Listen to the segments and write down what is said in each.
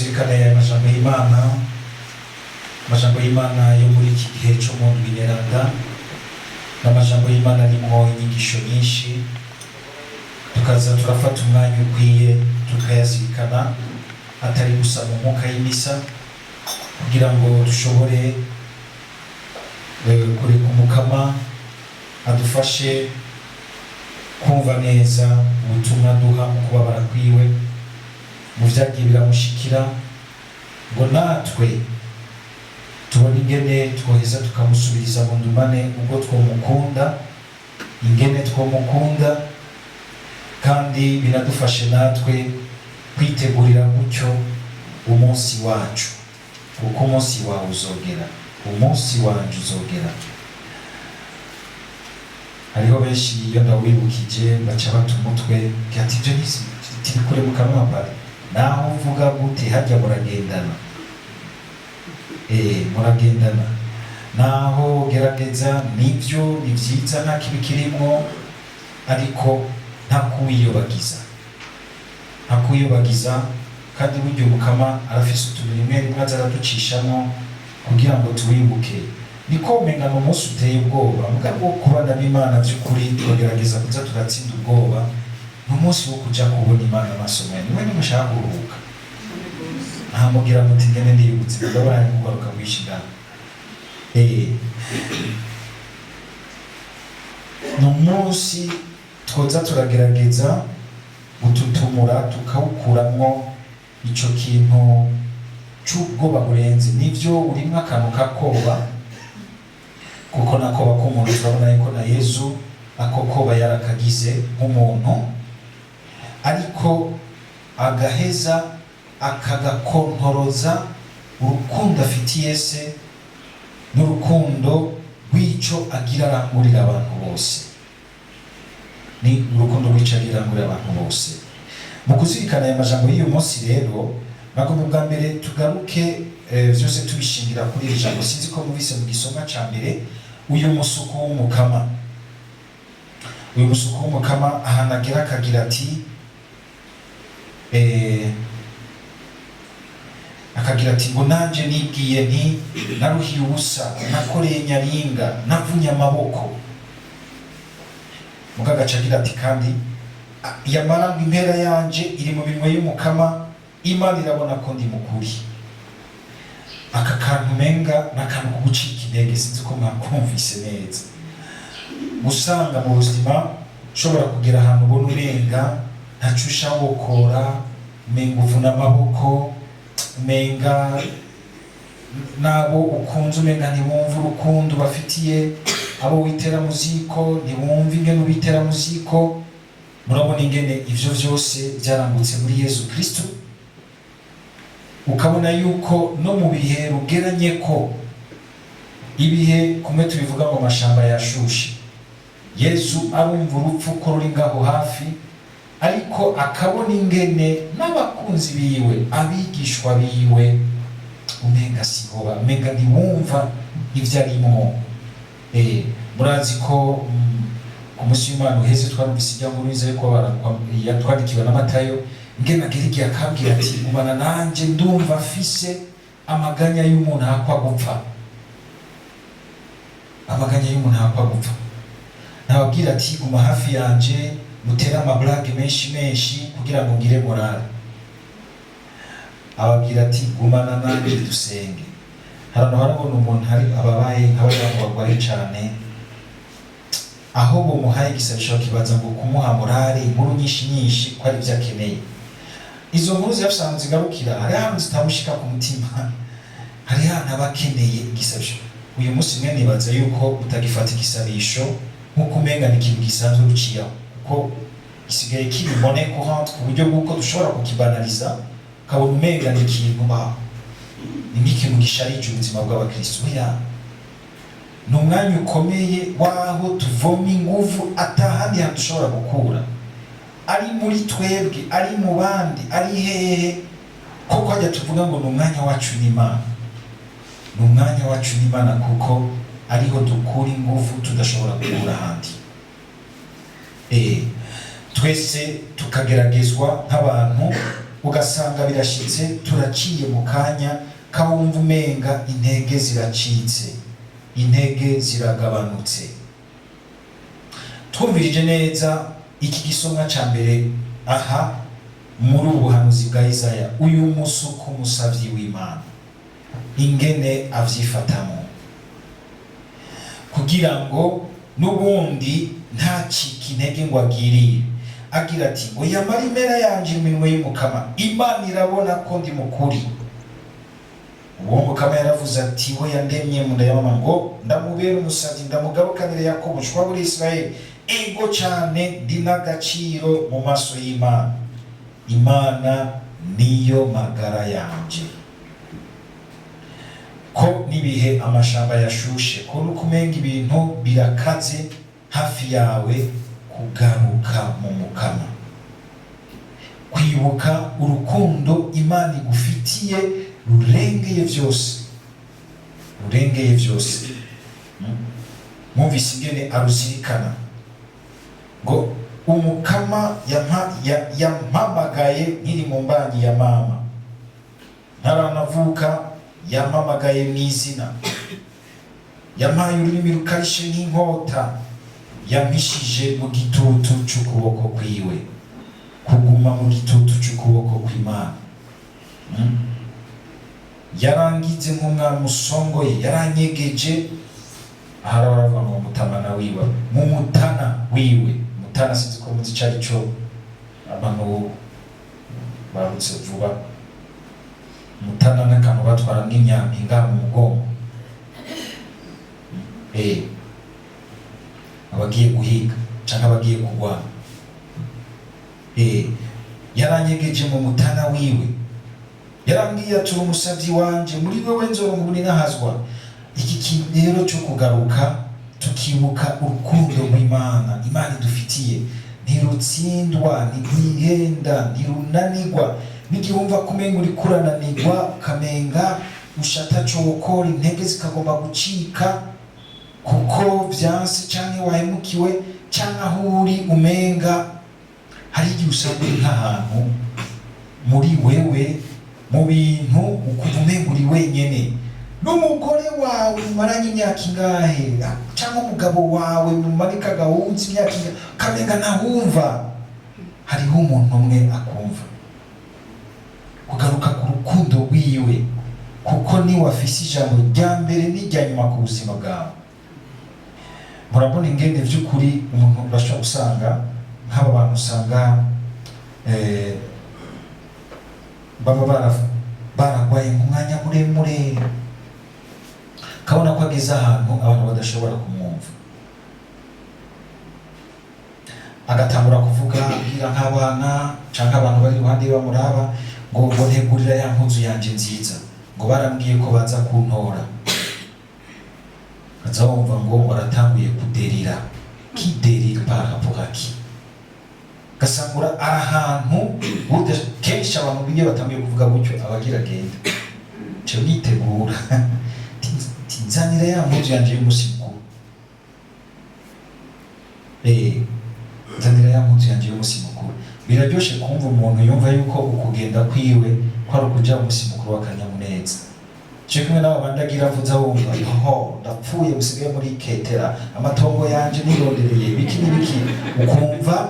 kuzirikana aya majambo y'Imana yo muri iki gihe cyo mu ndwineranda n'amajambo y'Imana arimo inyigisho nyinshi, tukaza turafata umwanya ukwiye tukayazirikana atari gusa mu mwuka y'imisa, kugira ngo dushobore kureka umukama adufashe kumva neza ubutumwa duha mu kubabara kwiwe, mu vyagiye biramushikira, ngo natwe tubone ingene twoheza tukamusubiriza mu ndumane ubwo twomukunda, ingene twomukunda, kandi binadufashe natwe kwitegurira gutyo umunsi wacu, kuko umunsi wawe uzogera, umunsi wanje uzogera. Hariho benshi iyo ndawibukije baca bata umutwe ati ibyo tiri kure mu kanwa pari, naho uvuga gute hajya muragendana, muragendana, naho gerageza nivyo ni vyiza nta kibi kirimo, ariko nta kuwiyobagiza, kandi buryo mukama arafise utuntu rimwe rimwe aza araducishamo kugira ngo tuwibuke. Niko umengano umunsi uteye ubwoba, mugabo kubana n'Imana by'ukuri tugerageza kuza turatsinda ubwoba, n'umunsi wo kuja kubona Imana amaso mwe niwe nimushaka kuruhuka, ntamugira muti ngene ndibutse ndabona kugaruka kwishira. N'umunsi twoza turagerageza gututumura tukawukuramwo ico kintu c'ubwoba burenze. Nivyo urimwo akantu kakoba, kuko nakoba k'umuntu turabona yuko na Yesu ako koba yarakagize nk'umuntu, ariko agaheza akagakontoroza urukundo afitiye se n'urukundo rw'ico agira arangurira abantu bose, ni urukundo rw'ico agira arangurira abantu bose. Mu kuzirikana aya majambo y'uyu munsi rero, bagomba bwa mbere tugaruke vyose tubishingira kuri iri jambo. Sinzi ko mubise mu gisoma ca mbere, uyu musuku w'umukama, uyu musuku w'umukama ahantu agera akagira ati ngo nanje nibwiye nti naruhiye ubusa, nakoreye nyaringa, navunye amaboko. Mugagaca agira ati kandi yamara ngo impera yanje iri mu minwe y'umukama, Imana irabona ko ndi mukuri. Aka kantu menga n'akantu ko gucika intege, sinzi ko mwakumvise neza. Usanga mu buzima ushobora kugera ahantu ubona umenga ntaco ushobokora, umenga uvuna amaboko, umenga nabo ukunze umenga ntibumva urukundo bafitiye abo witera muziko, ntibumva ingene ubitera muziko. Murabona ingene ivyo vyose byarangutse muri Yesu Kristo, ukabona yuko no mu bihe rugeranye ko ibihe kumwe tubivuga ngo amashamba yashushe, Yesu arumva urupfu ko ruri ngaho hafi, ariko akabona ingene n'abakunzi biwe, abigishwa biwe, umenga sihoba, umenga ntiwumva ivyo arimwo. Murazi ko ku musi w'Imana uheze twarumvise ijya nkuru nziza yuko yatwandikiwe na Matayo, ingene agera igihe akabwira ati gumana nanje ndumva afise amaganya y'umuntu hakwa gupfa, amaganya y'umuntu hakwa gupfa. Nababwira ati guma hafi yanje, mutere amablage menshi kugira ngo ngire morale. Ababwira ati gumana nanje dusenge. Harabona umuntu hari ababaye nk'abantu barwaye cane, aho bomuhaye igisabisho kibaza ngo kumuha morale, inkuru nyinshi ko ari byo akeneye. Izo nkuru zirasanzwe zigarukira hari ahantu zitamushika ku mutima, hari ahantu abakeneye igisabisho. Uyu munsi mwe nibaza yuko utagifata igisabisho nk'uko umenga ni ikintu gisanzwe ruciyaho, kuko gisigaye kibibone ko hantu ku buryo bw'uko dushobora kukibanaliza, ukabona umenga ni ikintu ni nk'ikintu gisharije ubuzima bw'abakristo. Oya, ni umwanya ukomeye waho tuvoma inguvu atahandi hantu dushobora gukura, ari muri twebwe, ari mu bandi, ari hehe, kuko hajya tuvuga ngo ni umwanya wacu n'Imana, ni umwanya wacu n'Imana, kuko ariho dukura inguvu tudashobora gukura ahandi. twese tukageragezwa nk'abantu ugasanga birashitse turaciye mu kanya kawumva umenga intege ziracitse, intege ziragabanutse. Twumvirije neza iki gisomwa ca mbere aha muri ubuhanuzi bwa Isaya, uyu musuku musavyi w'Imana ingene avyifatamo kugira ngo n'ubundi ntacike intege ngo agirire, agira ati ngo yamara impera yanje iminwe y'Umukama, Imana irabona ko ndi mukuri. Uwo Mukama yaravuze ati we yandemye mu nda ya mama ngo ndamubera umusavyi, ndamugarukanire Yakobo shwabura Israeli, ego cane ndi n'agaciro mu maso y'Imana. Imana niyo magara yanje. Ko nibihe amashamba yashushe, ko nukumenga ibintu birakaze hafi yawe, kugaruka mu Mukama, kwibuka urukundo Imana igufitiye rurengeye vyose, rurengeye vyose. Mwumvise ingene aruzirikana ngo Umukama yampamagaye nkiri mu mbanyi ya mama, ntaranavuka yampamagaye mw'izina, yampaye ururimi rukarishe nk'inkota, yampishije mu gitutu c'ukuboko kwiwe, kuguma mu gitutu c'ukuboko kw'Imana. Yarangize nk'umwami usongoye, yaranyegeje aharabarava mu mutamana wiwe, mu mutana wiwe. Mutana sinzi ko muzi cari co abantu barutse vuba. Mutana n'akantu batwara n'inyampinga mu mugongo, abagiye guhiga canke abagiye kugwana. Yaranyegeje mu mutana wiwe, yarambwiye ati uri umusavyi wanje, muri wewe nzoronka ubuninahazwa. Iki kintu rero cyo kugaruka tukibuka urukundo rw'Imana, Imana idufitiye, ntirutsindwa, ntirihenda, ntirunanigwa. Nigihumva kumenga uri kurananigwa, kamenga ushata cokora, intege zikagomba gucika kuko vyanse canke wahemukiwe canke aho uri umenga hari igihe usanga uri nk'ahantu muri wewe mu bintu ukumva umenga uri wenyene, n'umugore wawe mumaranye imyaka ingahe canke umugabo wawe mumarika gahunzi imyaka ingahe, kamenga ntahumva. Hariho umuntu umwe akumva. Kugaruka ku rukundo rwiwe, kuko niwe afise ijambo rya mbere n'irya nyuma ku buzima bwawe. Murabona ingene vy'ukuri umuntu bashobora gusanga nk'aba bantu usanga baba baragwaye mu mwanya muremure, kabona ko ageze ahantu abantu badashobora kumwumva, agatangura kuvuga abwira nk'abana canke abantu bari iruhande bamuraba ngo ntegurira ya mpuzu yanje nziza, ngo barambwiye ko baza kuntora. Aza wumva ngo baratanguye kuderira, kiderira paraporaki, gasangura arahantu burya kenshi abantu biye batanguye kuvuga gutyo abagira genda cyo nitegura tinzanira ya mpuzu yanje y'umunsi mukuru, nzanira ya mpuzu yanje y'umunsi mukuru. Biraryoshe kumva umuntu yumva yuko ukugenda kwiwe ko ari ukuja umunsi mukuru w'akanyamuneza. Cyo kumwe n'abo bandagira vuza wumva ho ndapfuye gusigaye muri ketera, amatongo yanje nirondereye biki n'ibiki, ukumva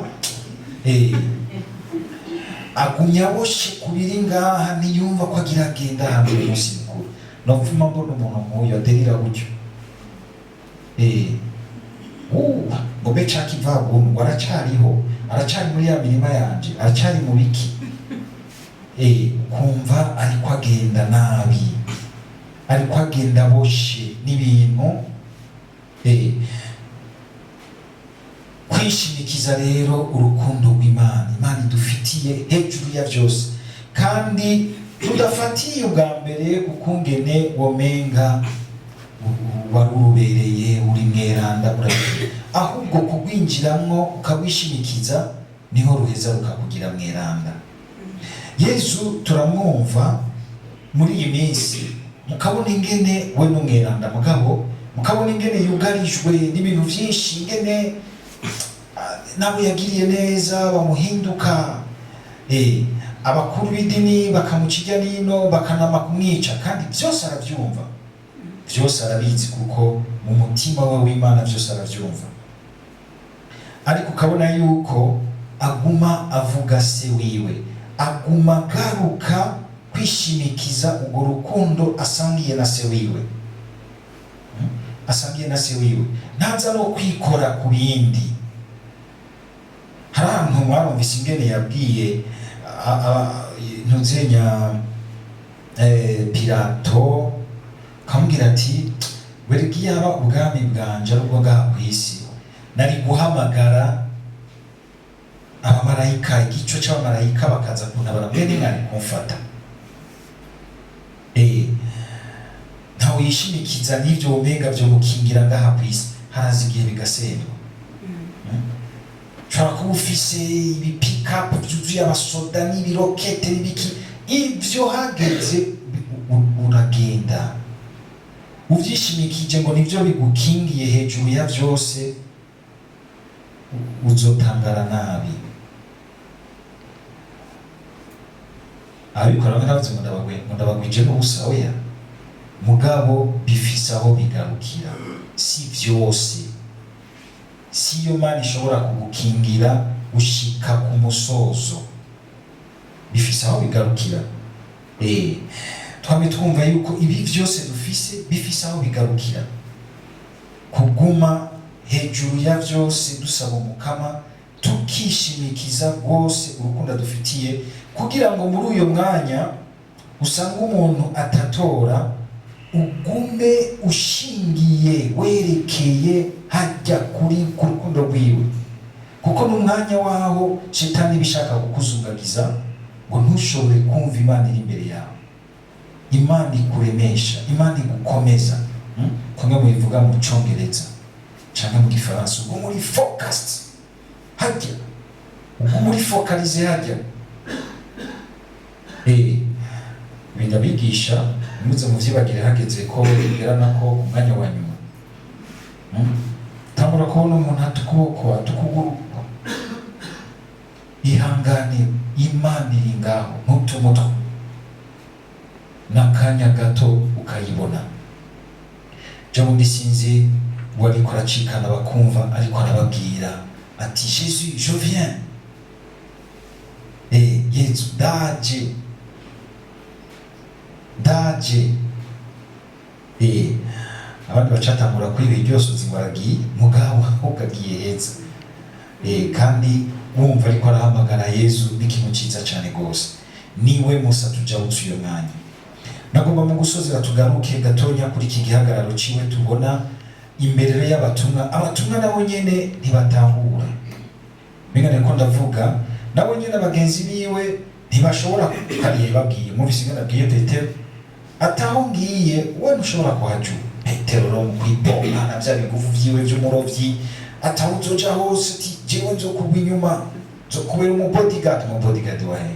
agunyaboshe kubiri ngaha, niyumva ko agira agenda hamwe umunsi mukuru. Novuma mbona umuntu nk'uyo aderira gutyo, ngo be caki vaguntu aracariho, aracari muri ya mirima yanje, aracari mu biki, kumva ariko agenda nabi, ariko agenda boshe n'ibintu. Kwishimikiza rero urukundo rw'Imana, Imana idufitiye hejuru ya vyose, kandi tudafatiye ubwa mbere ukungene womenga warubereye uri mweranda urabye, ahubwo kugwinjiramwo ukawishimikiza niho ruheza rukakugira mweranda. Yesu turamwumva muri iyi minsi, mukabona ingene we n'umweranda mugabo, mukabona ingene yugarijwe n'ibintu vyinshi, ingene nabo yagiriye neza bamuhinduka, abakuru b'idini bakamucijya nino bakanama kumwica, kandi byose arabyumva, byose arabizi, kuko mu mutima we w'Imana byose arabyumva. Ariko ukabona yuko aguma avuga se wiwe, aguma garuka kwishimikiza urwo rukundo asangiye na se wiwe, asangiye na se wiwe, ntaza no kwikora ku bindi. Hari ahantu mwarumvise ingene yabwiye ntuzenya Pilato, kamubwira ati wereka iyaba ubwami bwanje ari ubwo bwaha ku isi, nari guhamagara abamarayika, igico cy'abamarayika bakaza kuntabara, mwene mwari kumfata. Ntawe yishimikiza n'ibyo bumenga byo mukingira ngaha ku isi, harazi igihe bigasendwa. Ushobora kuba ufise ibipikapu byuzuye abasoda n'ibirokete n'ibiki, ibyo hageze uragenda uvyishimikije ngo nivyo bigukingiye hejuru ya byose, uzotangara nabi. Abikora nk'abavuze ngo ndabagwije n'ubusa, oya, mugabo bifise aho bigarukira. Si byose, si yo Mana ishobora kugukingira ushika ku musozo, bifise aho bigarukira. Twame twumva yuko ibi byose dufise bifise aho bigarukira, kuguma hejuru ya byose dusaba umukama, tukishimikiza rwose urukundo dufitiye, kugira ngo muri uyo mwanya usanga umuntu atatora, ugume ushingiye werekeye hajya kuri ku rukundo rwiwe, kuko n'umwanya waho Shetani bishaka kukuzungagiza ngo ntushobore kumva Imana iri imbere yawe. Imana ikuremesha, Imana igukomeza, kumwe mu bivuga mu Congereza cyangwa mu Gifaransa, ubwo muri focused hajya, ubwo muri focalize hajya. Bindabigisha muze muvyibagire hageze ko bigerana ko umwanya wa nyuma, tangura kubona umuntu atukuboko atukuguru, ihangane, Imana iri ngaho, ntutumutwe, n'akanya gato ukayibona. Jabundi sinzi wariko aracikana bakumva, ariko arababwira ati Jésus, je viens. Yesu daje, abandi bacatangura kuri ibi byose uzingwaragiye, mugabo ugagiye heza. Kandi wumva ariko arahamagara Yesu n'ikintu cyiza cyane gose, niwe Musa tuja utuyo mwanya. Nagomba mu gusozera tugaruke gatonya kuri iki gihagararo ciwe tubona imbere y'abatumwa. Abatumwa nabo nyene ntibatahura, mengane ko ndavuga, nabo nyene abagenzi biwe ntibashobora kariye babwiye, muvise ngana bwiye Petero ataho ngiye we ntushobora kuhaju. Petero ro mu kwipompa na bya biguvu vyiwe by'umurovyi, ataho uzoja hose ati jewe nzo kugwa inyuma, nzo kubera mu bodyguard wahe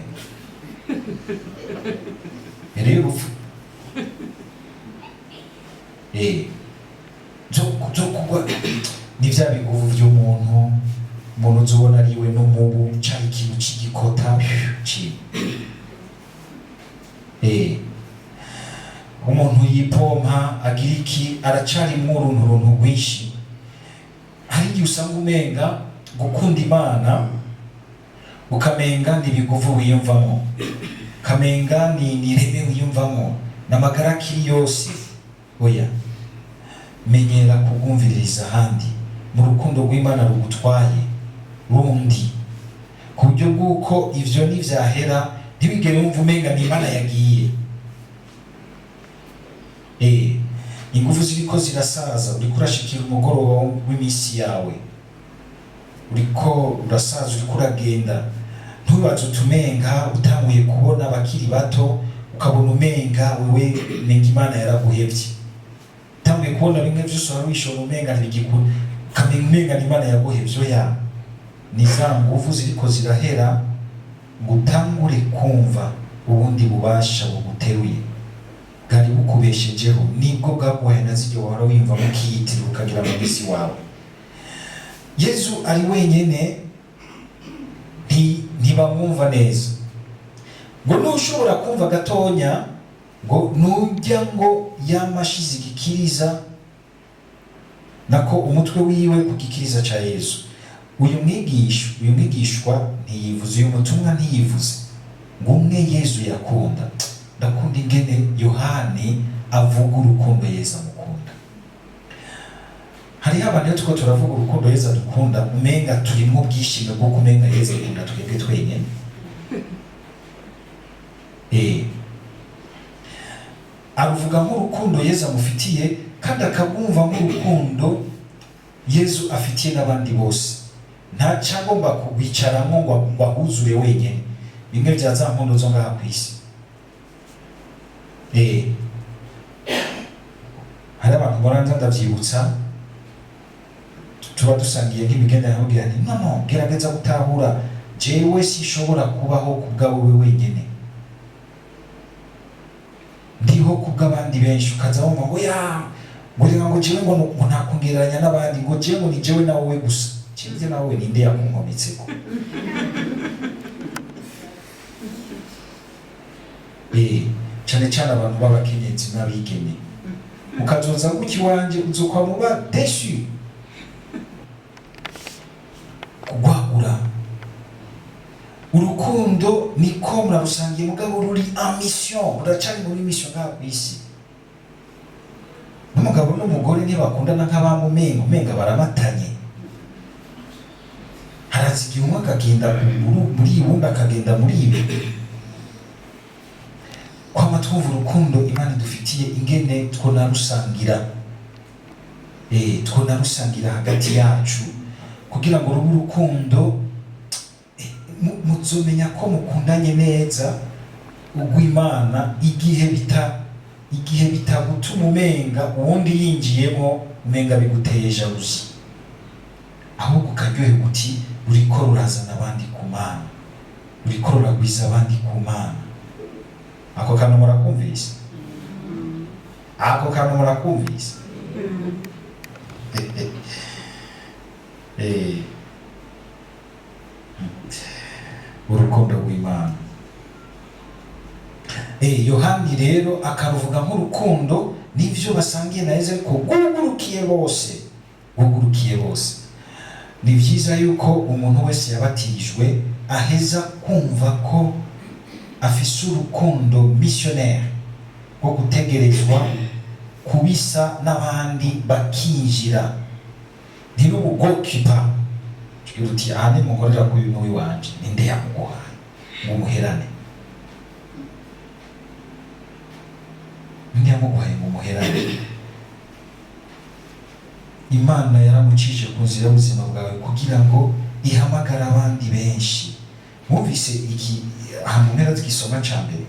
rero nzo kugwa ni bya biguvu by'umuntu, umuntu uzobona ariwe n'umubu cyari ikintu cy'igikota ci umuntu yipompa agira iki, aracarimwo uruntu rwinshi. Hari igihe usanga umenga gukunda Imana ukamenga ni ibiguvu wiyumvamo, kamenga ni ireme wiyumvamo, n'amagara akiri yose. Oya, menyera kugumviririza ahandi mu rukundo rw'Imana rugutwaye rundi, ku buryo bw'uko ivyo nivyahera ntibigere wumva umenga ni Imana yagiye. Ingufu ziriko zirasaza, uriko urashikira umugoroba w'imisi yawe, uriko urasaza, uriko uragenda, ntubaze utumenga utanguye kubona abakiri bato, ukabona umenga wewe nenga Imana yaraguhevye, utanguye kubona bimwe vyose wari wishora umenga ntibigikura, ukamenya umenga Imana yaguhevye. Oya, ni za nguvu ziriko zirahera ngo utangure kumva ubundi bubasha buguteruye bwari bukubeshejeho, nibwo bwaguhaye na ziryo wahora wimva mukiyitira ukagira amabisi wawe. Yesu ari wenyene ntibamwumva neza, ngo nushobora kumva gatonya ngo nujya ngo yamashize igikiriza nako umutwe wiwe ku gikiriza ca Yesu. Uyu mwigishwa ntiyivuze, uyu mutumwa ntiyivuze ngo umwe Yesu yakunda. Ndakunda ingene Yohani avuga urukundo Yesu amukunda. Hariho abantu tuko turavuga urukundo Yesu adukunda umenga turimo bwishime bwo kumenga Yesu akunda twebwe twenyene. Aruvuga nk'urukundo Yesu amufitiye kandi akabumva nk'urukundo Yesu afitiye n'abandi bose. Nta cyagomba kubicaramo ngo ahuzure wenyine, bimwe bya za nkondo zo ngaha ku isi. Hari abantu baranza ndabyibutsa tuba dusangiye nk'imigenda yamubwira nti no gerageza gutahura jewe sishobora kubaho kubwawe wenyine, ndiho kubw'abandi benshi. Ukaza wumva ngo ngo jewe ngo ntakungereranya n'abandi, ngo jewe ngo ni jewe na wowe gusa. Kimwe nawe ninde yakunkometseko? Cyane cyane abantu b'abakenyezi n'abigeme, ukazoza guki wanje uzokwa muba déçu kugwagura. Urukundo niko murarusangiye mugabo ruri en mission, ruracari muri mission ngaha ku isi. N'umugabo n'umugore ntibakundana nk'abamumenga baramatanye. Harazigiye umwe akagenda muri ibundi akagenda muri ibe. Kwama twumva urukundo Imana idufitiye ingene twonarusangira, twonarusangira hagati yacu kugira ngo rube urukundo muzomenya ko mukundanye neza ugw'Imana igihe bitagutuma umenga uwundi yinjiyemo umenga biguteye jalousie, ahubwo ukaryohe guti uriko rurazana abandi ku Mana, uriko ruragwiza abandi ku Mana. Ako kantu murakumvise? Ako kantu murakumvise? Urukundo rw'Imana. Yohani rero akaruvuga nk'urukundo n'ivyo basangiye na Yesu ko gugurukiye bose. Ni vyiza yuko umuntu wese yabatirijwe aheza kumva ko afise urukundo missionnaire rwo gutegerezwa kubisa n'abandi bakinjira, ntirubugokipa uti ahane mukorera ku bintu wiwanje ninde yamuguha ngo muherane, ninde yamuguhaye ngo muherane. Imana yaramucije ku nzira y'ubuzima bwawe kugira ngo ihamagare abandi benshi. Mwumvise iki ahantu mpera twisoma ca mbere,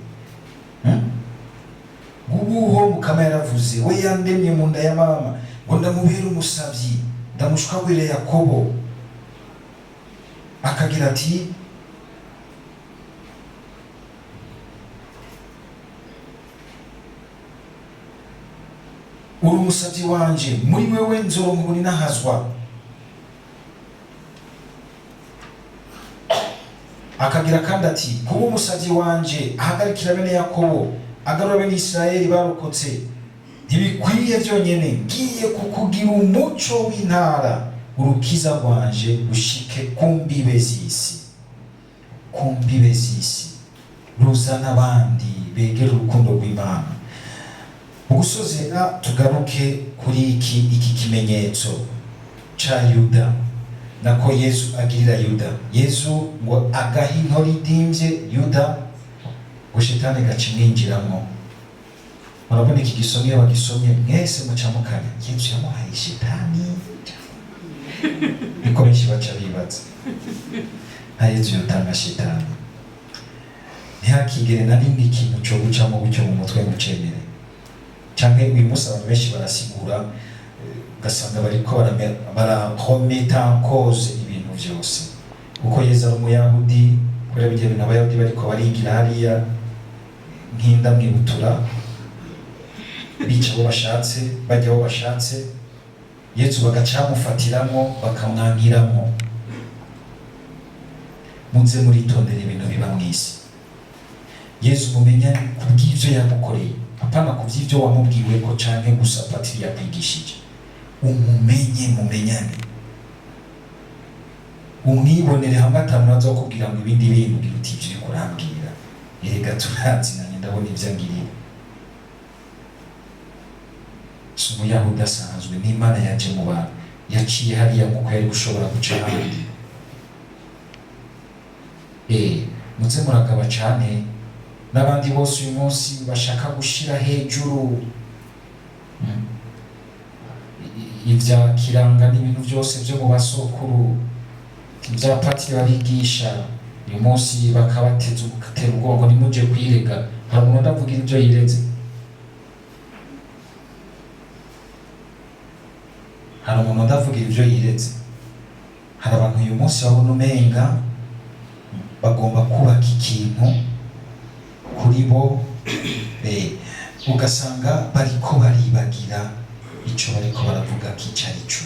ngubuho Mukama yaravuze we yandemye mu nda ya mama ngo ndamubera umusavyi ndamushwagwire Yakobo. Akagira ati uri umusavyi wanje, muri wewe nzoronka ninahazwa. Akagira kandi ati kuba umusavyi wanje ahagarikira bene Yakobo agarura bene Isirayeli barokotse, ntibikwiye byonyene ngiye kukugira umuco w'intara, urukiza rwanje rushike ku mbibe z'isi, ruzana abandi begera urukundo rw'Imana. Ugusozera tugaruke kuri iki kimenyetso ca Yuda nako Yesu agirira Yuda. Yesu ngo agaha inkori idimvye Yuda ngo shetani gacimwinjiramo. Murabona iki gisomye bagisomye mwese muca mukanya Yesu yamuhaye shetani, niko benshi baca bibaza. nta Yesu yotanga shetani, ntihakigere na rimwe ikintu cyo gucamo gutyo mu mutwe mucemere. Canke uyu munsi abantu benshi barasigura ugasanga bariko barahometa en cause ibintu vyose, uko Yesu ari umuyahudi kubera bijya bintu abayahudi bariko barigira hariya nk'inda mwibutura, bica abo bashatse bajya abo bashatse, Yesu bagacamufatiramo bakamwankiramo. Muze muritondera ibintu biba mw'isi. Yesu mumenyane kubw'ivyo yamukoreye, apana kuvy'ivyo wamubwiwe ko canke gusa patiri yakwigishije. Mumenyane, umwibonere hamwe atamunaza kubwira ngo ibindi bintu ugira uti ivyo uriko urambwira erega turazinanye ndabona ivyo angiriye. Si umuyahudi asanzwe, n'Imana yaje mu bantu, yaciye hariya nk'uko yari gushobora guca ahandi. Muze muragaba cane n'abandi bose uyu munsi bashaka gushira hejuru ivya kiranga n'ibintu byose byo mu basokuru ibya patiri babigisha uyu munsi bakabateza gutera ubwongo nimuje kwirega. Hari umuntu ndavuga ibyo yireze, hari umuntu ndavuga ibyo yireze. Hari abantu uyu munsi babona umenga bagomba kubaka ikintu kuri bo, ugasanga bariko baribagira ico bariko baravuga k'icarico.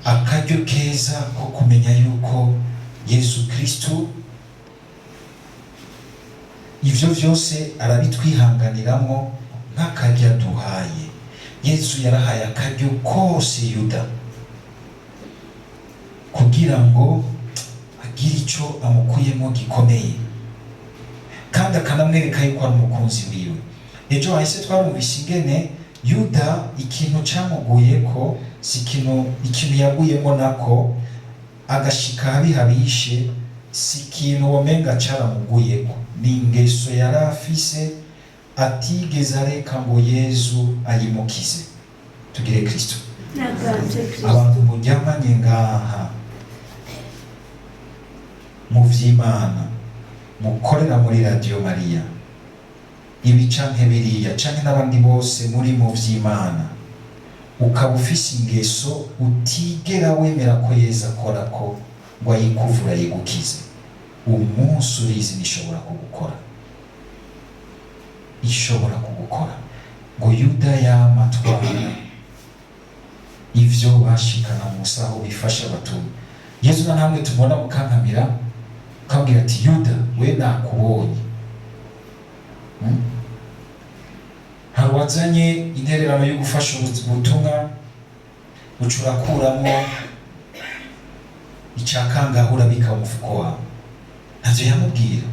Akaryo keza ko kumenya yuko Yesu Kristo ivyo vyose arabitwihanganiramwo nk'akaryo duhaye. Yesu yarahaye akaryo kose Yuda kugira ngo agire ico amukuyemo gikomeye, kandi akanamwereka yuko ari umukunzi wiwe. Ejo hahise twarumvise ingene Yuda ikintu camuguyeko si ikintu yaguyemo nako agashika habishe, si ikintu womenga caramuguyeko, ni ingeso yari afise atigeze areka ngo Yesu ayimukize. Tugire Kristo. Abantu mujyamanye ngaha mu vy'Imana mukorera muri Radio Maria, ibi canke biriya canke n'abandi bose muri mu vy'Imana, ukaba ufise ingeso utigera wemera ko Yesu akorako ngo ayikuvura yigukize, umunsi urizi nishobora kugukora, ishobora kugukora. Ngo Yuda yamatwara ivyo bashikana mu musaho bifasha abatumwa. Yesu na namwe tubona mukankamira kabwira ati Yuda we nakubonye. Hari wazanye intererano yo gufasha ubutumwa ucurakuramo icakangahura bika umufuko wawe, ntavyo yamubwira.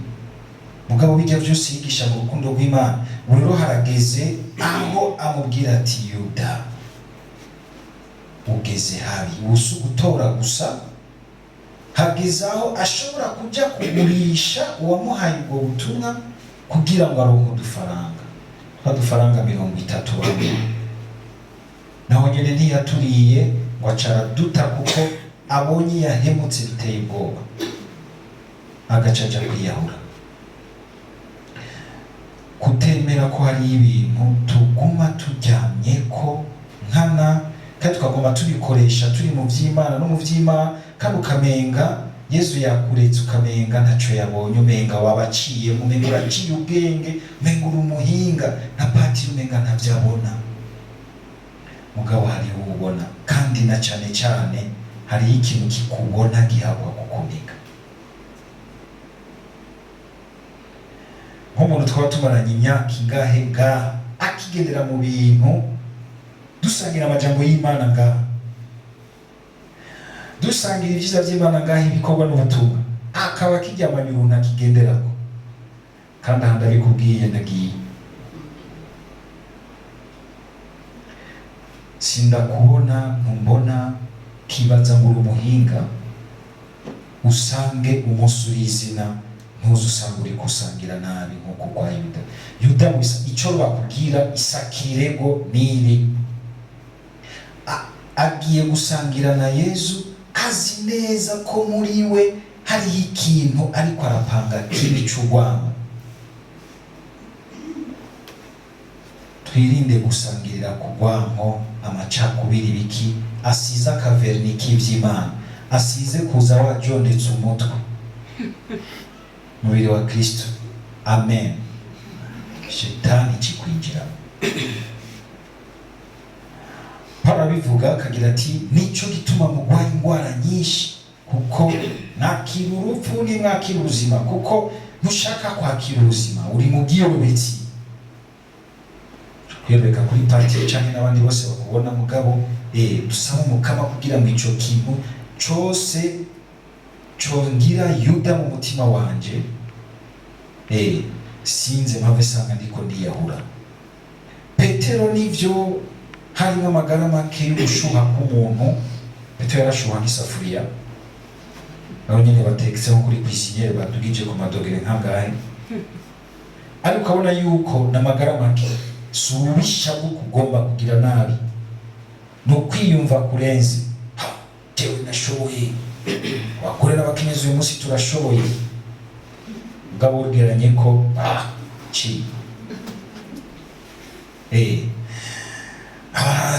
Mugabo bijya vyose yigisha mu rukundo rw'Imana. Rero harageze aho amubwira ati Yuda ugeze habi, usu gutora gusa, hageze aho ashobora kuja kugurisha uwamuhaye ubwo butumwa kugira ngo aronke udufaranga 30 naho nyene ntiyaturiye ngo acara duta kuko abonye yahemutse biteye ubwoba, agacaja kwiyahura. Kutemera ko hari ibintu tuguma turyamyeko nkana, kandi tukagomba tubikoresha turi mu vy'Imana no mu vy'Imana, kandi ukamenga Yesu yakuretse, ukamenga ntaco yabonye, umenga wabaciye, umenga uraciye ubwenge, umenga uri umuhinga, na patiri umenga ntavyabona. Mugabo hari ubona, kandi na cane cane hari ikintu kikubona gihabwa kukuneka. Nk'umuntu twaba tumaranye imyaka ingahe ngaha akigendera mu bintu dusangira amajambo y'Imana ngaha, dusangira ivyiza vy'Imana ngaha, ibikorwa n'ubutumwa, akaba kiryamanye uruntu akigenderako, kandi ahandi abikubwiye ndagiye. Sindakubona ntumbona, kibaza ngo uri umuhinga, usange umunsi urizina, ntuzi usanga uri kusangira nabi nk'uko kwa Yuda. Yuda wisa ico bakubwira isakirego niri, agiye gusangira na Yesu, azi neza ko muri we hariho ikintu ariko arapanga kibi c'urwango. Twirinde gusangirira ku rwango, amacakubiri biki, asize akaverni k'ivy'Imana, asize kuza wajondetse umutwe mubiri wa Kristo. Amen. Shetani kikwinjira. Paulo bivuga akagira ati nico gituma mugwaye ingwara nyinshi, kuko nakira urupfu ni mwakira ubuzima, kuko ntushaka kwakira ubuzima, uri mu bwiyobetsi. Kwiyobeka kuri patiri canke n'abandi bose bakubona mugabo dusaba umukama kugira ngo ico kintu cose congira Yuda mu mutima wanje sinze mpave sanga ndiko ndiyahura. Petero nivyo harimo amagara make y'ubushuha k'umuntu. Petero yarashuha nk'isafuriya, aho nyene batekseho kuri cuisiniere badugije ku madogere nkangahe, ariko ukabona yuko n'amagara make subisha bwo kugomba kugira nabi, no kwiyumva kurenze. Jewe nashoboye, wakorera abakenyezi uyu munsi turashoboye, mugabo urgeranye ko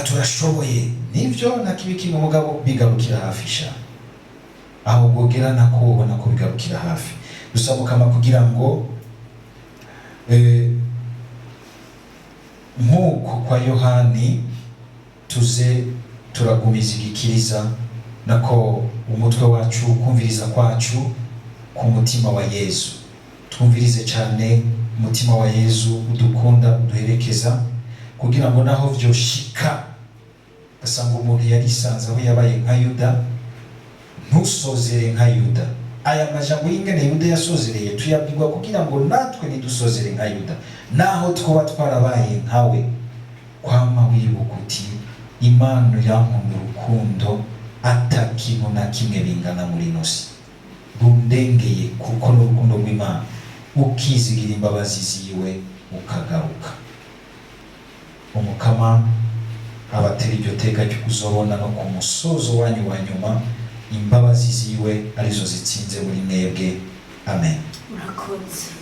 turashoboye nivyo nakibiki mu mugabo bigarukira hafi sha, aho bwogera nako ubona ko bigarukira hafi. Dusaba Mukama kugira ngo nk'uko kwa Yohani tuze turagumiza igikiriza, nako umutwe wacu kumviriza kwacu ku mutima wa Yesu. Twumvirize cyane umutima wa Yesu udukunda uduherekeza, kugira ngo naho vyoshika gasanga umuntu yarisanze aho yabaye nka Yuda, ntusozere nka Yuda. Aya majambo y'ingene Yuda yasozereye tuyabwirwa kugira ngo natwe nidusozere nka Yuda, naho twoba twarabaye nkawe. Kwama wibuka uti Imana yankunda urukundo atakintu na kimwe bingana muri nosi, rundengeye kuko n'urukundo rw'Imana, ukizigira imbabazi ziwe ukagaruka. Umukama abatera iryo teka ryo kuzobona no ku musozo wanyu wa nyuma imbabazi ziwe arizo zitsinze muri mwebwe. Amen. Murakoze.